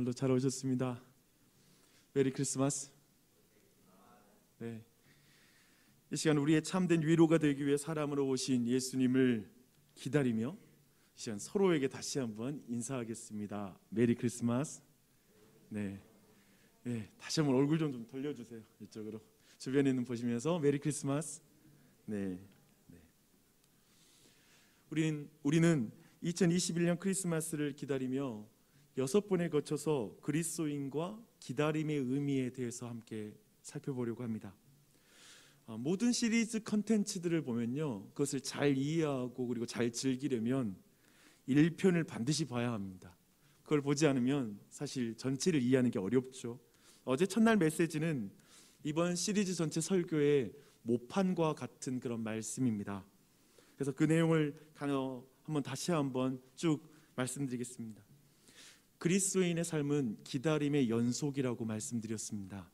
오늘도 잘 오셨습니다. 메리 크리스마스. 네, 이 시간 우리의 참된 위로가 되기 위해 사람으로 오신 예수님을 기다리며 이 시간 서로에게 다시 한번 인사하겠습니다. 메리 크리스마스. 네, 다시 한번 얼굴 좀 돌려주세요. 이쪽으로 주변에 있는 보시면서 메리 크리스마스. 네. 우리는 2021년 크리스마스를 기다리며 6번에 거쳐서 그리스도인과 기다림의 의미에 대해서 함께 살펴보려고 합니다. 모든 시리즈 컨텐츠들을 보면요, 그것을 잘 이해하고 그리고 잘 즐기려면 1편을 반드시 봐야 합니다. 그걸 보지 않으면 사실 전체를 이해하는 게 어렵죠. 어제 첫날 메시지는 이번 시리즈 전체 설교의 모판과 같은 그런 말씀입니다. 그래서 그 내용을 다시 한번 쭉 말씀드리겠습니다. 그리스도인의 삶은 기다림의 연속이라고 말씀드렸습니다.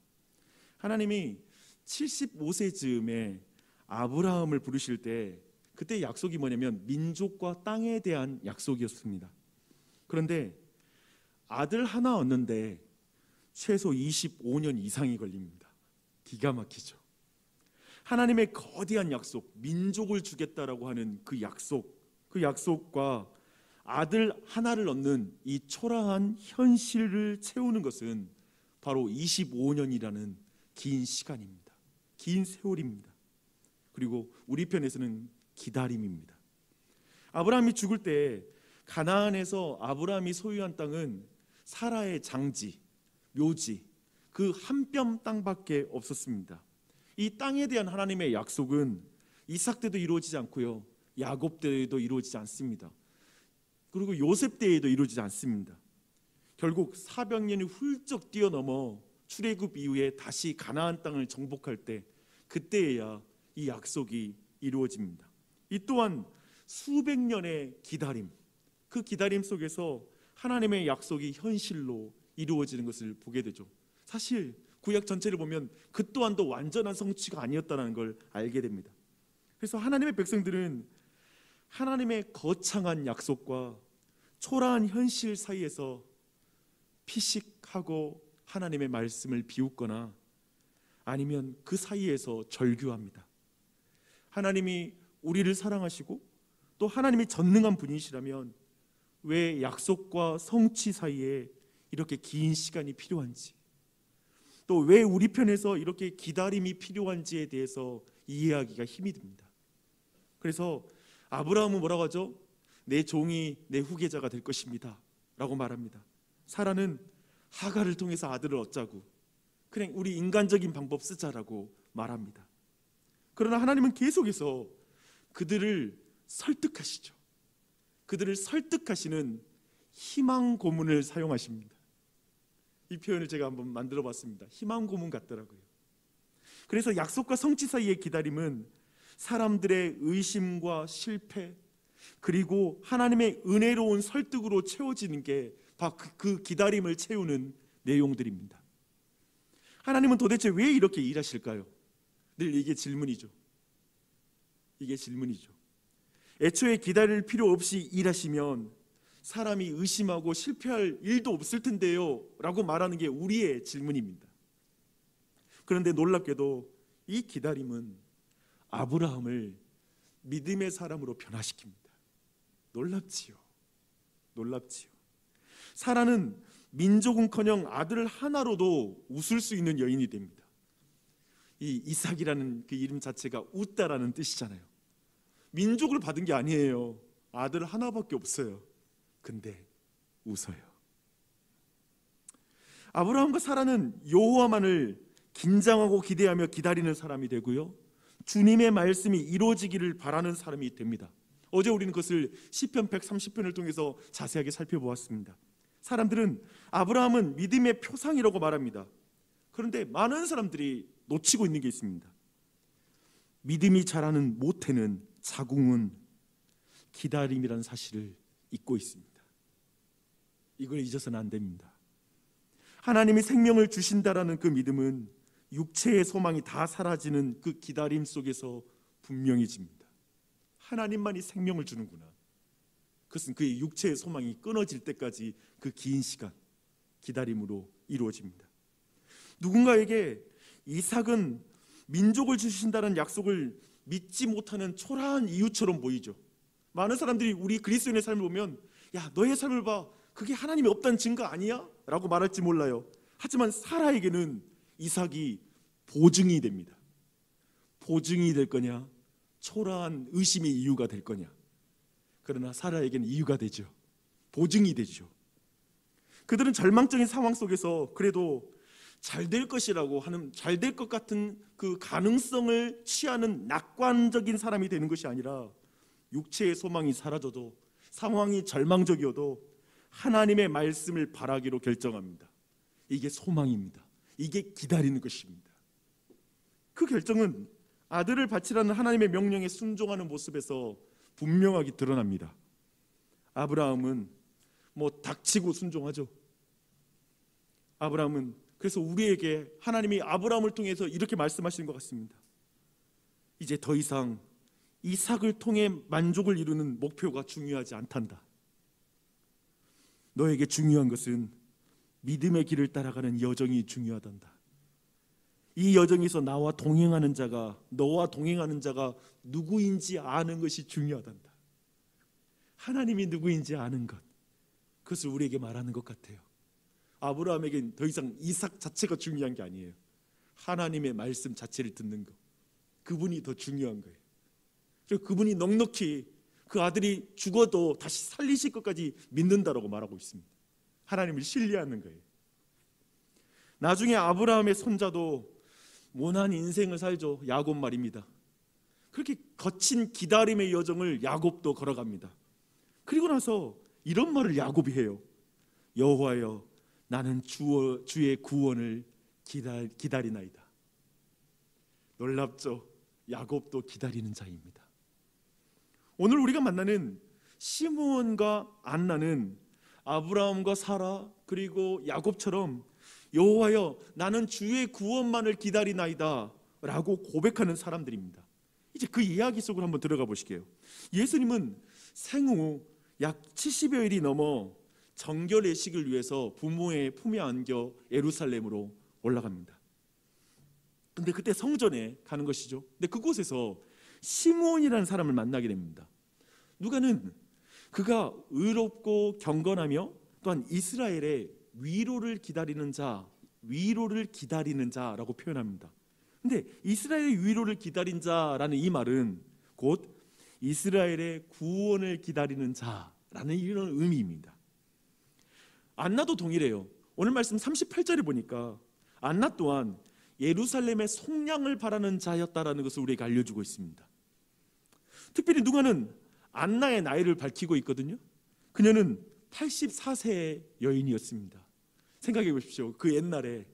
하나님이 75세 즈음에 아브라함을 부르실 때 그때 약속이 뭐냐면 민족과 땅에 대한 약속이었습니다. 그런데 아들 하나 얻는데 최소 25년 이상이 걸립니다. 기가 막히죠. 하나님의 거대한 약속, 민족을 주겠다라고 하는 그 약속과 아들 하나를 얻는 이 초라한 현실을 채우는 것은 바로 25년이라는 긴 시간입니다. 긴 세월입니다. 그리고 우리 편에서는 기다림입니다. 아브라함이 죽을 때 가나안에서 아브라함이 소유한 땅은 사라의 장지, 묘지, 그 한 뼘 땅밖에 없었습니다. 이 땅에 대한 하나님의 약속은 이삭 때도 이루어지지 않고요, 야곱 때에도 이루어지지 않습니다. 그리고 요셉 때에도 이루어지지 않습니다. 결국 400년이 훌쩍 뛰어넘어 출애굽 이후에 다시 가나안 땅을 정복할 때 그때야 이 약속이 이루어집니다. 이 또한 수백 년의 기다림, 그 기다림 속에서 하나님의 약속이 현실로 이루어지는 것을 보게 되죠. 사실 구약 전체를 보면 그 또한도 완전한 성취가 아니었다는 걸 알게 됩니다. 그래서 하나님의 백성들은 하나님의 거창한 약속과 초라한 현실 사이에서 피식하고 하나님의 말씀을 비웃거나 아니면 그 사이에서 절규합니다. 하나님이 우리를 사랑하시고 또 하나님이 전능한 분이시라면 왜 약속과 성취 사이에 이렇게 긴 시간이 필요한지, 또 왜 우리 편에서 이렇게 기다림이 필요한지에 대해서 이해하기가 힘이 듭니다. 그래서 아브라함은 뭐라고 하죠? 내 종이 내 후계자가 될 것입니다 라고 말합니다. 사라는 하갈을 통해서 아들을 얻자고, 그냥 우리 인간적인 방법 쓰자라고 말합니다. 그러나 하나님은 계속해서 그들을 설득하시죠. 그들을 설득하시는 희망 고문을 사용하십니다. 이 표현을 제가 한번 만들어 봤습니다. 희망 고문 같더라고요. 그래서 약속과 성취 사이의 기다림은 사람들의 의심과 실패, 그리고 하나님의 은혜로운 설득으로 채워지는 게 바로 그 기다림을 채우는 내용들입니다. 하나님은 도대체 왜 이렇게 일하실까요? 늘 이게 질문이죠. 애초에 기다릴 필요 없이 일하시면 사람이 의심하고 실패할 일도 없을 텐데요 라고 말하는 게 우리의 질문입니다. 그런데 놀랍게도 이 기다림은 아브라함을 믿음의 사람으로 변화시킵니다. 놀랍지요. 사라는 민족은커녕 아들 하나로도 웃을 수 있는 여인이 됩니다. 이 이삭이라는 그 이름 자체가 웃다라는 뜻이잖아요. 민족을 받은 게 아니에요. 아들 하나밖에 없어요. 근데 웃어요. 아브라함과 사라는 여호와만을 긴장하고 기대하며 기다리는 사람이 되고요, 주님의 말씀이 이루어지기를 바라는 사람이 됩니다. 어제 우리는 그것을 시편 130편을 통해서 자세하게 살펴보았습니다. 사람들은 아브라함은 믿음의 표상이라고 말합니다. 그런데 많은 사람들이 놓치고 있는 게 있습니다. 믿음이 자라는 모태는, 자궁은 기다림이라는 사실을 잊고 있습니다. 이걸 잊어서는 안 됩니다. 하나님이 생명을 주신다라는 그 믿음은 육체의 소망이 다 사라지는 그 기다림 속에서 분명해집니다. 하나님만이 생명을 주는구나. 그것은 그의 육체의 소망이 끊어질 때까지 그 긴 시간, 기다림으로 이루어집니다. 누군가에게 이삭은 민족을 주신다는 약속을 믿지 못하는 초라한 이유처럼 보이죠. 많은 사람들이 우리 그리스도인의 삶을 보면 야, 너의 삶을 봐, 그게 하나님이 없다는 증거 아니야? 라고 말할지 몰라요. 하지만 사라에게는 이삭이 보증이 됩니다. 보증이 될 거냐, 초라한 의심의 이유가 될 거냐. 그러나 사라에게는 이유가 되죠. 보증이 되죠. 그들은 절망적인 상황 속에서 그래도 잘 될 것이라고 하는, 잘 될 것 같은 그 가능성을 취하는 낙관적인 사람이 되는 것이 아니라 육체의 소망이 사라져도, 상황이 절망적이어도 하나님의 말씀을 바라기로 결정합니다. 이게 소망입니다. 이게 기다리는 것입니다. 그 결정은 아들을 바치라는 하나님의 명령에 순종하는 모습에서 분명하게 드러납니다. 아브라함은 닥치고 순종하죠. 아브라함은, 그래서 우리에게 하나님이 아브라함을 통해서 이렇게 말씀하시는 것 같습니다. 이제 더 이상 이삭을 통해 만족을 이루는 목표가 중요하지 않단다. 너에게 중요한 것은 믿음의 길을 따라가는 여정이 중요하단다. 이 여정에서 나와 동행하는 자가, 너와 동행하는 자가 누구인지 아는 것이 중요하단다. 하나님이 누구인지 아는 것, 그것을 우리에게 말하는 것 같아요. 아브라함에겐 더 이상 이삭 자체가 중요한 게 아니에요. 하나님의 말씀 자체를 듣는 것, 그분이 더 중요한 거예요. 그리고 그분이 넉넉히 그 아들이 죽어도 다시 살리실 것까지 믿는다라고 말하고 있습니다. 하나님을 신뢰하는 거예요. 나중에 아브라함의 손자도 모난 인생을 살죠. 야곱 말입니다. 그렇게 거친 기다림의 여정을 야곱도 걸어갑니다. 그리고 나서 이런 말을 야곱이 해요. 여호와여, 나는 주의 구원을 기다리나이다. 놀랍죠? 야곱도 기다리는 자입니다. 오늘 우리가 만나는 시므온과 안나는 아브라함과 사라 그리고 야곱처럼 여호와여, 나는 주의 구원만을 기다리나이다 라고 고백하는 사람들입니다. 이제 그 이야기 속으로 한번 들어가 보실게요. 예수님은 생후 약 70여 일이 넘어 정결 예식을 위해서 부모의 품에 안겨 예루살렘으로 올라갑니다. 근데 그때 성전에 가는 것이죠. 근데 그곳에서 시므온이라는 사람을 만나게 됩니다. 누가는 그가 의롭고 경건하며 또한 이스라엘의 위로를 기다리는 자라고 표현합니다. 근데 이스라엘의 위로를 기다린 자라는 이 말은 곧 이스라엘의 구원을 기다리는 자라는 이런 의미입니다. 안나도 동일해요. 오늘 말씀 38절에 보니까 안나 또한 예루살렘의 속량을 바라는 자였다라는 것을 우리에게 알려주고 있습니다. 특별히 누가는 안나의 나이를 밝히고 있거든요. 그녀는 84세의 여인이었습니다. 생각해 보십시오. 그 옛날에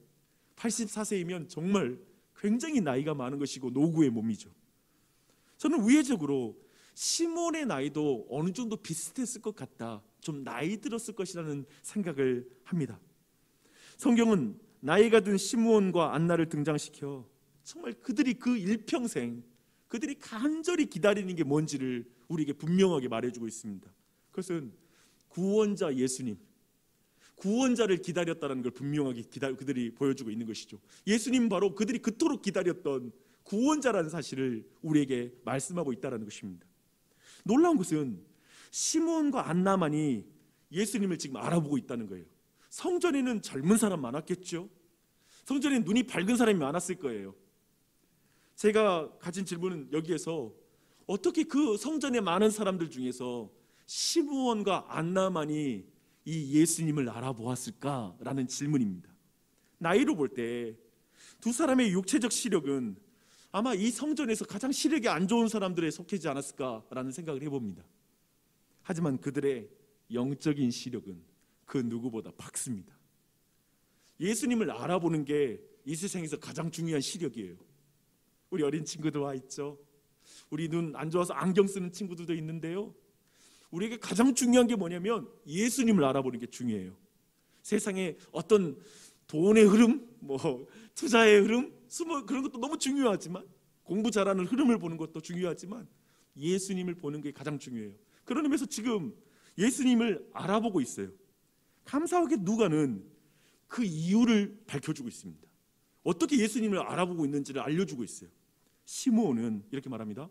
84세이면 정말 굉장히 나이가 많은 것이고 노구의 몸이죠. 저는 우회적으로 시몬의 나이도 어느 정도 비슷했을 것 같다, 좀 나이 들었을 것이라는 생각을 합니다. 성경은 나이가 든 시므온과 안나를 등장시켜 정말 그들이 그 일평생 그들이 간절히 기다리는 게 뭔지를 우리에게 분명하게 말해주고 있습니다. 그것은 구원자 예수님, 구원자를 기다렸다는 걸 분명하게 그들이 보여주고 있는 것이죠. 예수님 바로 그들이 그토록 기다렸던 구원자라는 사실을 우리에게 말씀하고 있다는 것입니다. 놀라운 것은 시므온과 안나만이 예수님을 지금 알아보고 있다는 거예요. 성전에는 젊은 사람 많았겠죠. 성전에는 눈이 밝은 사람이 많았을 거예요. 제가 가진 질문은 여기에서 어떻게 그 성전에 많은 사람들 중에서 시므온과 안나만이 이 예수님을 알아보았을까라는 질문입니다. 나이로 볼 때 두 사람의 육체적 시력은 아마 이 성전에서 가장 시력이 안 좋은 사람들에 속하지 않았을까라는 생각을 해봅니다. 하지만 그들의 영적인 시력은 그 누구보다 밝습니다. 예수님을 알아보는 게 이 세상에서 가장 중요한 시력이에요. 우리 어린 친구들 와 있죠. 우리 눈 안 좋아서 안경 쓰는 친구들도 있는데요. 우리에게 가장 중요한 게 뭐냐면 예수님을 알아보는 게 중요해요. 세상에 어떤 돈의 흐름, 투자의 흐름, 그런 것도 너무 중요하지만, 공부 잘하는 흐름을 보는 것도 중요하지만 예수님을 보는 게 가장 중요해요. 그런 의미에서 지금 예수님을 알아보고 있어요. 감사하게 누가는 그 이유를 밝혀주고 있습니다. 어떻게 예수님을 알아보고 있는지를 알려주고 있어요. 시므온은 이렇게 말합니다.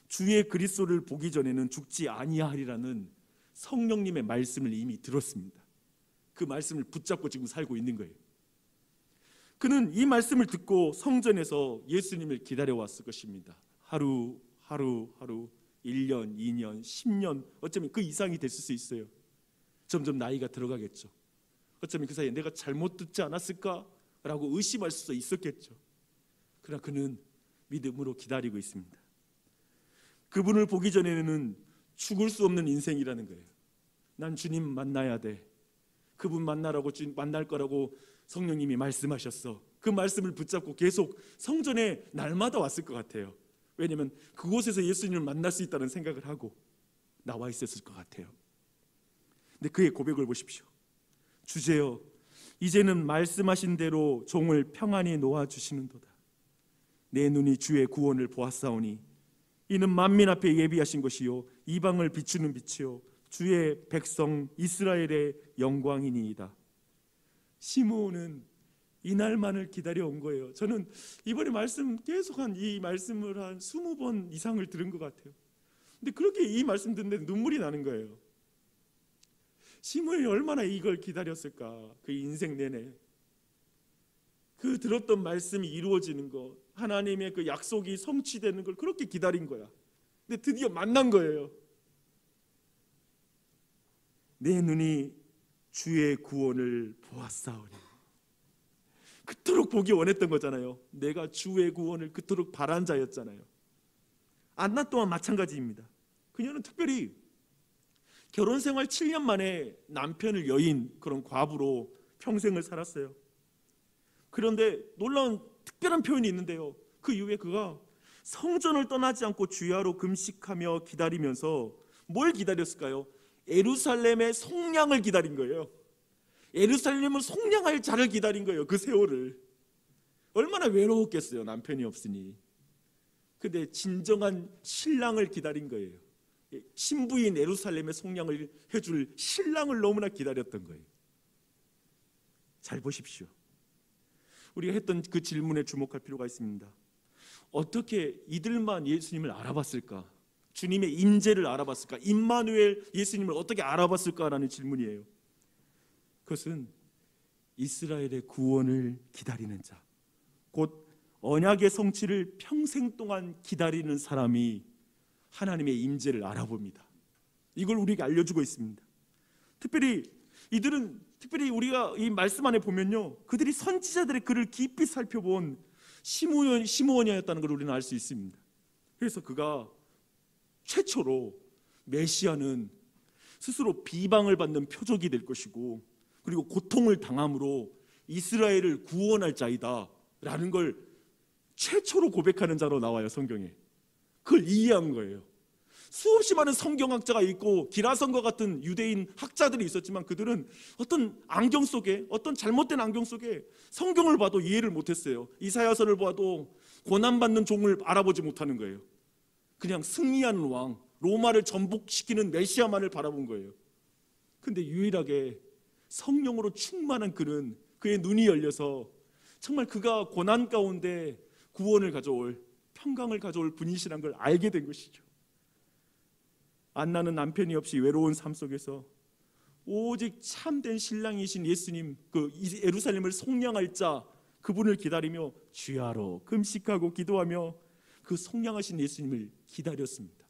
주의 그리스도를 보기 전에는 죽지 아니하리라는 성령님의 말씀을 이미 들었습니다. 그 말씀을 붙잡고 지금 살고 있는 거예요. 그는 이 말씀을 듣고 성전에서 예수님을 기다려왔을 것입니다. 하루 1년, 2년, 10년, 어쩌면 그 이상이 됐을 수 있어요. 점점 나이가 들어가겠죠. 어쩌면 그 사이에 내가 잘못 듣지 않았을까라고 의심할 수도 있었겠죠. 그러나 그는 믿음으로 기다리고 있습니다. 그분을 보기 전에는 죽을 수 없는 인생이라는 거예요. 난 주님 만나야 돼. 그분 만날 거라고 성령님이 말씀하셨어. 그 말씀을 붙잡고 계속 성전에 날마다 왔을 것 같아요. 왜냐하면 그곳에서 예수님을 만날 수 있다는 생각을 하고 나와 있었을 것 같아요. 근데 그의 고백을 보십시오. 주제여, 이제는 말씀하신 대로 종을 평안히 놓아주시는도다. 내 눈이 주의 구원을 보았사오니 이는 만민 앞에 예비하신 것이요 이방을 비추는 빛이요 주의 백성 이스라엘의 영광이니이다. 시므온은 이날만을 기다려온 거예요. 저는 이번에 말씀 계속한 이 말씀을 한 20번 이상을 들은 것 같아요. 근데 그렇게 이 말씀 듣는데 눈물이 나는 거예요. 시므온이 얼마나 이걸 기다렸을까. 그 인생 내내 그 들었던 말씀이 이루어지는 것, 하나님의 그 약속이 성취되는 걸 그렇게 기다린 거야. 근데 드디어 만난 거예요. 내 눈이 주의 구원을 보았사오니. 그토록 보기 원했던 거잖아요. 내가 주의 구원을 그토록 바란 자였잖아요. 안나 또한 마찬가지입니다. 그녀는 특별히 결혼생활 7년 만에 남편을 여인 그런 과부로 평생을 살았어요. 그런데 놀라운 특별한 표현이 있는데요. 그 이후에 그가 성전을 떠나지 않고 주야로 금식하며 기다리면서 뭘 기다렸을까요? 예루살렘의 속량을 기다린 거예요. 예루살렘을 속량할 자를 기다린 거예요. 그 세월을. 얼마나 외로웠겠어요. 남편이 없으니. 근데 진정한 신랑을 기다린 거예요. 신부인 예루살렘의 속량을 해줄 신랑을 너무나 기다렸던 거예요. 잘 보십시오. 우리가 했던 그 질문에 주목할 필요가 있습니다. 어떻게 이들만 예수님을 알아봤을까? 주님의 임재를 알아봤을까? 임마누엘 예수님을 어떻게 알아봤을까라는 질문이에요. 그것은 이스라엘의 구원을 기다리는 자, 곧 언약의 성취를 평생 동안 기다리는 사람이 하나님의 임재를 알아봅니다. 이걸 우리에게 알려주고 있습니다. 특별히 우리가 이 말씀 안에 보면요, 그들이 선지자들의 글을 깊이 살펴본 시므온이었다는 걸 우리는 알 수 있습니다. 그래서 그가 최초로 메시아는 스스로 비방을 받는 표적이 될 것이고, 그리고 고통을 당함으로 이스라엘을 구원할 자이다 라는 걸 최초로 고백하는 자로 나와요. 성경에. 그걸 이해한 거예요. 수없이 많은 성경학자가 있고 기라성과 같은 유대인 학자들이 있었지만 그들은 어떤 안경 속에, 어떤 잘못된 안경 속에 성경을 봐도 이해를 못했어요. 이사야서를 봐도 고난받는 종을 알아보지 못하는 거예요. 그냥 승리하는 왕, 로마를 전복시키는 메시아만을 바라본 거예요. 근데 유일하게 성령으로 충만한 그는, 그의 눈이 열려서 정말 그가 고난 가운데 구원을 가져올, 평강을 가져올 분이시란 걸 알게 된 것이죠. 안나는 남편이 없이 외로운 삶 속에서 오직 참된 신랑이신 예수님, 그 예루살렘을 속량할 자, 그분을 기다리며 주야로 금식하고 기도하며 그 속량하신 예수님을 기다렸습니다.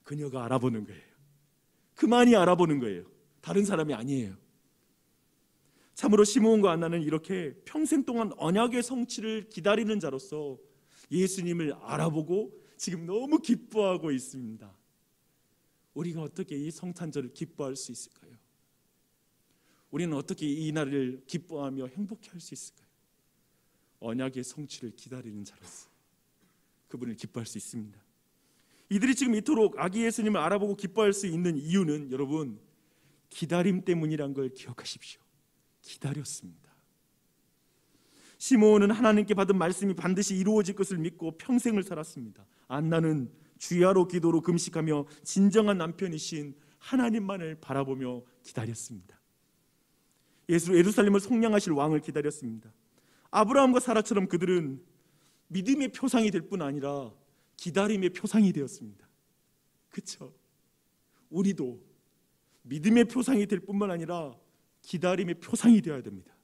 그녀가 알아보는 거예요. 그만이 알아보는 거예요. 다른 사람이 아니에요. 참으로 시므온과 안나는 이렇게 평생 동안 언약의 성취를 기다리는 자로서 예수님을 알아보고 지금 너무 기뻐하고 있습니다. 우리가 어떻게 이 성탄절을 기뻐할 수 있을까요? 우리는 어떻게 이 날을 기뻐하며 행복해 할 수 있을까요? 언약의 성취를 기다리는 자로서 그분을 기뻐할 수 있습니다. 이들이 지금 이토록 아기 예수님을 알아보고 기뻐할 수 있는 이유는 여러분, 기다림 때문이란 걸 기억하십시오. 기다렸습니다. 시므온은 하나님께 받은 말씀이 반드시 이루어질 것을 믿고 평생을 살았습니다. 안나는 주야로 기도로 금식하며 진정한 남편이신 하나님만을 바라보며 기다렸습니다. 예루살렘을 속량하실 왕을 기다렸습니다. 아브라함과 사라처럼 그들은 믿음의 표상이 될 뿐 아니라 기다림의 표상이 되었습니다. 그렇죠? 우리도 믿음의 표상이 될 뿐만 아니라 기다림의 표상이 되어야 됩니다.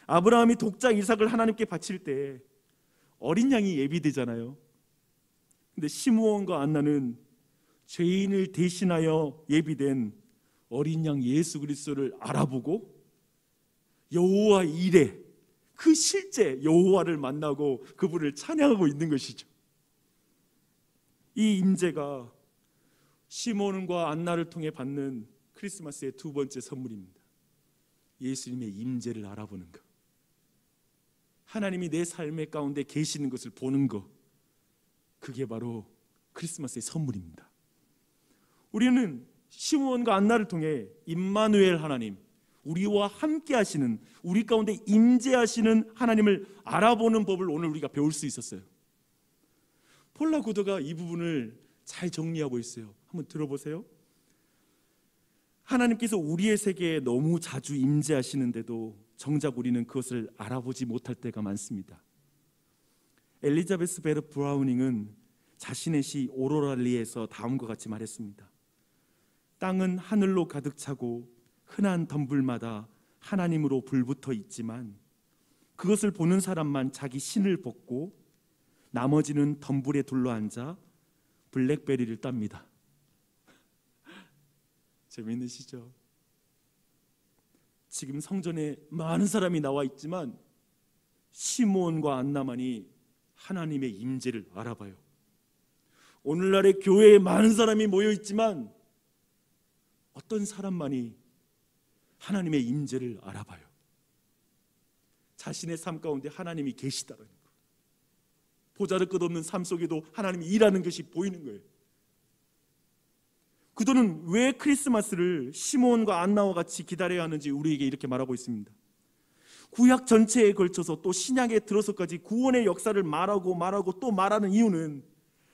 아브라함이 독자 이삭을 하나님께 바칠 때 어린 양이 예비되잖아요. 근데 시므온과 안나는 죄인을 대신하여 예비된 어린 양 예수 그리스도를 알아보고 여호와 이레, 그 실제 여호와를 만나고 그분을 찬양하고 있는 것이죠. 이 임재가 시므온과 안나를 통해 받는 크리스마스의 두 번째 선물입니다. 예수님의 임재를 알아보는 것, 하나님이 내 삶의 가운데 계시는 것을 보는 것, 그게 바로 크리스마스의 선물입니다. 우리는 시므온과 안나를 통해 임마누엘 하나님, 우리와 함께 하시는, 우리 가운데 임재하시는 하나님을 알아보는 법을 오늘 우리가 배울 수 있었어요. 폴라 구더가 이 부분을 잘 정리하고 있어요. 한번 들어보세요. 하나님께서 우리의 세계에 너무 자주 임재하시는데도 정작 우리는 그것을 알아보지 못할 때가 많습니다. 엘리자베스 베르 브라우닝은 자신의 시 오로랄리에서 다음과 같이 말했습니다. 땅은 하늘로 가득 차고 흔한 덤불마다 하나님으로 불붙어 있지만 그것을 보는 사람만 자기 신을 벗고 나머지는 덤불에 둘러앉아 블랙베리를 땁니다. 재미있으시죠? 지금 성전에 많은 사람이 나와 있지만 시므온과 안나만이 하나님의 임재를 알아봐요. 오늘날의 교회에 많은 사람이 모여 있지만 어떤 사람만이 하나님의 임재를 알아봐요. 자신의 삶 가운데 하나님이 계시다는 거, 보잘것없는 삶 속에도 하나님이 일하는 것이 보이는 거예요. 그들은 왜 크리스마스를 시므온과 안나와 같이 기다려야 하는지 우리에게 이렇게 말하고 있습니다. 구약 전체에 걸쳐서 또 신약에 들어서까지 구원의 역사를 말하고 또 말하는 이유는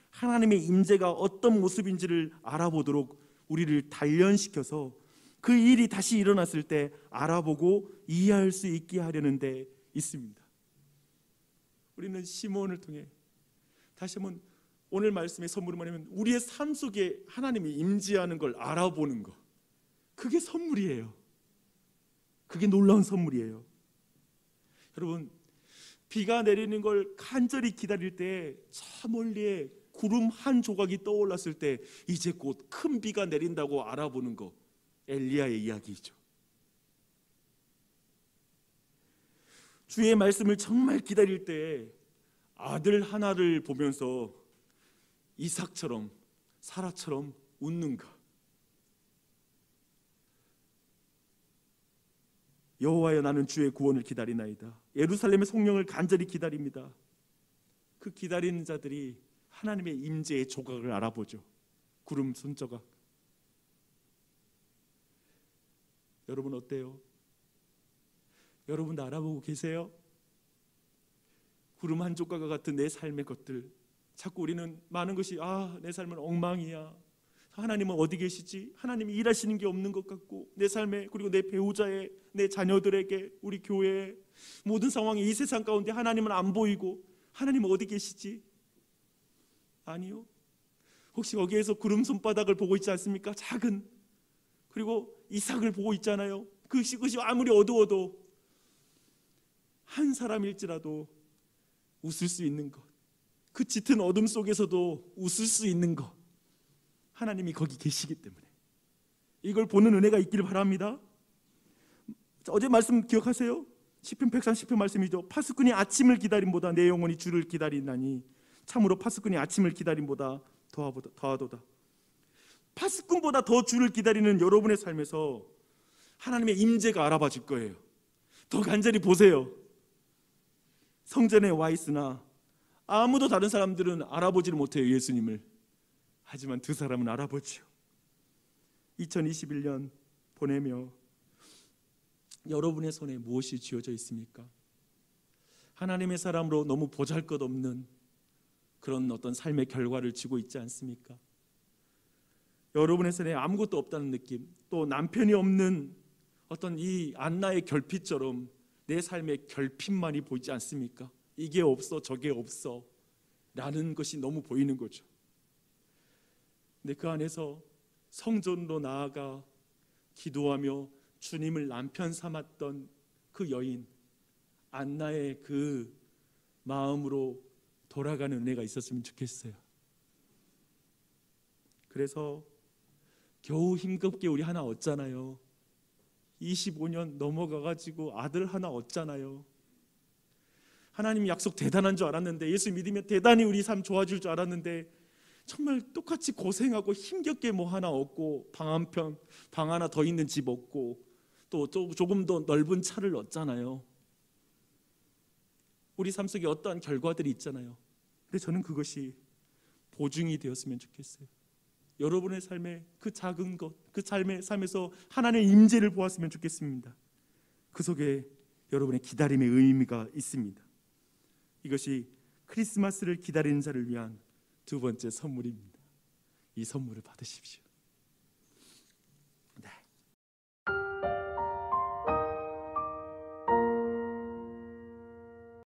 하나님의 임재가 어떤 모습인지를 알아보도록 우리를 단련시켜서 그 일이 다시 일어났을 때 알아보고 이해할 수 있게 하려는 데 있습니다. 우리는 시므온을 통해 다시 한번 오늘 말씀의 선물은 뭐냐면 우리의 삶 속에 하나님이 임재하는 걸 알아보는 것, 그게 선물이에요. 그게 놀라운 선물이에요. 여러분, 비가 내리는 걸 간절히 기다릴 때 저 멀리에 구름 한 조각이 떠올랐을 때 이제 곧 큰 비가 내린다고 알아보는 거, 엘리야의 이야기죠. 주의 말씀을 정말 기다릴 때 아들 하나를 보면서 이삭처럼 사라처럼 웃는가. 여호와여, 나는 주의 구원을 기다리나이다. 예루살렘의 성령을 간절히 기다립니다. 그 기다리는 자들이 하나님의 임재의 조각을 알아보죠. 구름 손조각. 여러분 어때요? 여러분도 알아보고 계세요? 구름 한 조각과 같은 내 삶의 것들, 자꾸 우리는 많은 것이 내 삶은 엉망이야, 하나님은 어디 계시지? 하나님이 일하시는 게 없는 것 같고, 내 삶에, 그리고 내 배우자에, 내 자녀들에게, 우리 교회에, 모든 상황에, 이 세상 가운데 하나님은 안 보이고 하나님은 어디 계시지? 아니요. 혹시 거기에서 구름 손바닥을 보고 있지 않습니까? 작은. 그리고 이삭을 보고 있잖아요. 그것이 아무리 어두워도 한 사람일지라도 웃을 수 있는 것, 그 짙은 어둠 속에서도 웃을 수 있는 것, 하나님이 거기 계시기 때문에 이걸 보는 은혜가 있기를 바랍니다. 어제 말씀 기억하세요? 시편 130편 말씀이죠. 파수꾼이 아침을 기다림보다 내 영혼이 주를 기다리나니 참으로 파수꾼이 아침을 기다림보다 더하도다. 파수꾼보다 더 주를 기다리는 여러분의 삶에서 하나님의 임재가 알아봐질 거예요. 더 간절히 보세요. 성전에 와 있으나 아무도 다른 사람들은 알아보지를 못해요, 예수님을. 하지만 두 사람은 알아보죠. 2021년 보내며 여러분의 손에 무엇이 쥐어져 있습니까? 하나님의 사람으로 너무 보잘것없는 그런 어떤 삶의 결과를 쥐고 있지 않습니까? 여러분의 손에 아무것도 없다는 느낌, 또 남편이 없는 어떤 이 안나의 결핍처럼 내 삶의 결핍만이 보이지 않습니까? 이게 없어 저게 없어 라는 것이 너무 보이는 거죠. 근데 그 안에서 성전으로 나아가 기도하며 주님을 남편 삼았던 그 여인 안나의 그 마음으로 돌아가는 은혜가 있었으면 좋겠어요. 그래서 겨우 힘겹게 우리 하나 얻잖아요. 25년 넘어가가지고 아들 하나 얻잖아요. 하나님 약속 대단한 줄 알았는데, 예수 믿으면 대단히 우리 삶 좋아질 줄 알았는데 정말 똑같이 고생하고 힘겹게 뭐 하나 얻고 방 하나 더 있는 집 얻고 또 조금 더 넓은 차를 얻잖아요. 우리 삶 속에 어떠한 결과들이 있잖아요. 근데 저는 그것이 보증이 되었으면 좋겠어요. 여러분의 삶에 그 작은 것, 그 삶에서 하나님의 임재를 보았으면 좋겠습니다. 그 속에 여러분의 기다림의 의미가 있습니다. 이것이 크리스마스를 기다리는 자를 위한 두 번째 선물입니다. 이 선물을 받으십시오.